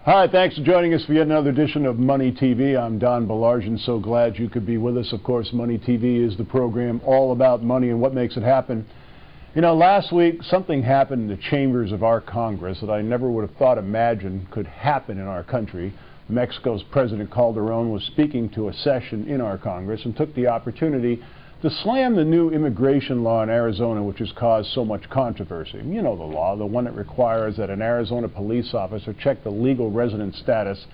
Hi, thanks for joining us for yet another edition of Money TV. I'm Donald Baillargeon. So glad you could be with us. Of course, Money TV is the program all about money and what makes it happen. You know, last week something happened in the chambers of our Congress that I never would have thought imagined could happen in our country. Mexico's President Calderon was speaking to a session in our Congress and took the opportunity to slam the new immigration law in Arizona, which has caused so much controversy. You know the law, the one that requires that an Arizona police officer check the legal resident status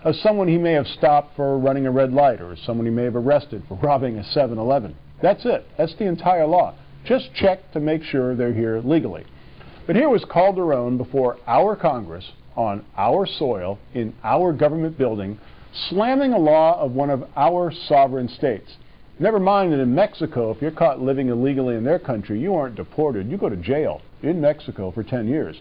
of someone he may have stopped for running a red light or someone he may have arrested for robbing a 7-Eleven. That's it. That's the entire law. Just check to make sure they're here legally. But here was Calderon before our Congress, on our soil, in our government building, slamming a law of one of our sovereign states. Never mind that in Mexico, if you're caught living illegally in their country, you aren't deported. You go to jail in Mexico for 10 years.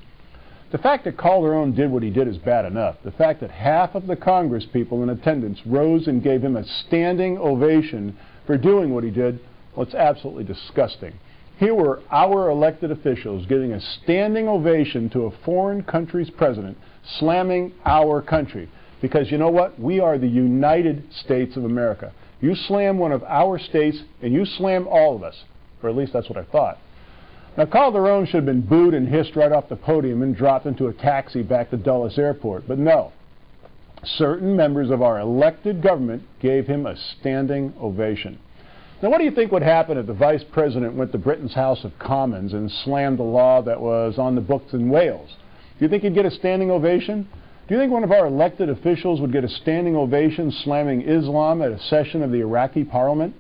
The fact that Calderon did what he did is bad enough. The fact that half of the Congress people in attendance rose and gave him a standing ovation for doing what he did, well, it's absolutely disgusting. Here were our elected officials giving a standing ovation to a foreign country's president, slamming our country. Because you know what? We are the United States of America. You slam one of our states, and you slam all of us. Or at least that's what I thought. Now, Calderon should have been booed and hissed right off the podium and dropped into a taxi back to Dulles Airport. But no. Certain members of our elected government gave him a standing ovation. Now, what do you think would happen if the Vice President went to Britain's House of Commons and slammed a law that was on the books in Wales? Do you think he'd get a standing ovation? Do you think one of our elected officials would get a standing ovation slamming Islam at a session of the Iraqi parliament?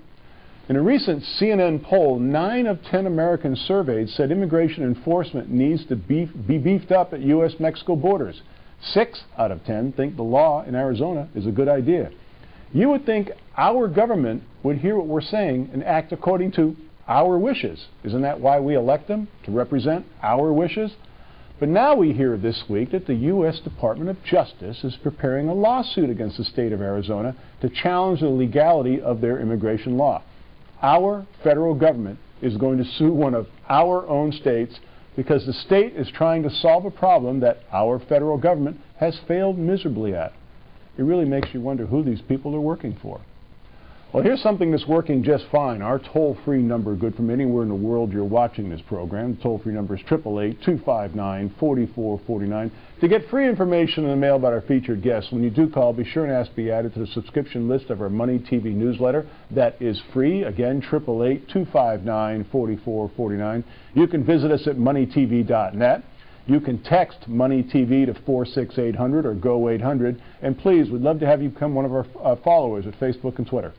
In a recent CNN poll, 9 of 10 Americans surveyed said immigration enforcement needs to be beefed up at U.S.-Mexico borders. 6 out of 10 think the law in Arizona is a good idea. You would think our government would hear what we're saying and act according to our wishes. Isn't that why we elect them? To represent our wishes? But now we hear this week that the U.S. Department of Justice is preparing a lawsuit against the state of Arizona to challenge the legality of their immigration law. Our federal government is going to sue one of our own states because the state is trying to solve a problem that our federal government has failed miserably at. It really makes you wonder who these people are working for. Well, here's something that's working just fine. Our toll-free number, good from anywhere in the world you're watching this program. The toll-free number is 888-259-4449. To get free information in the mail about our featured guests, when you do call, be sure and ask to be added to the subscription list of our Money TV newsletter. That is free. Again, 888-259-4449. You can visit us at MoneyTV.net. You can text Money TV to 46800 or go 800. And please, we'd love to have you become one of our followers at Facebook and Twitter.